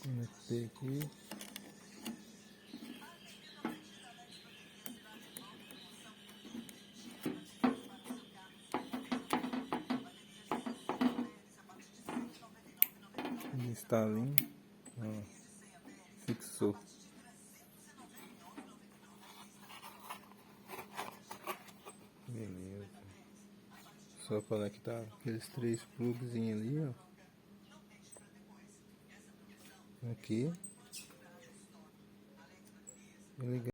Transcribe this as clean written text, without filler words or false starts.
Meter aqui. Instalinho. Ó, fixou. Beleza. Só conectar aqueles 3 plugzinhos ali, ó. Aqui. E ligar.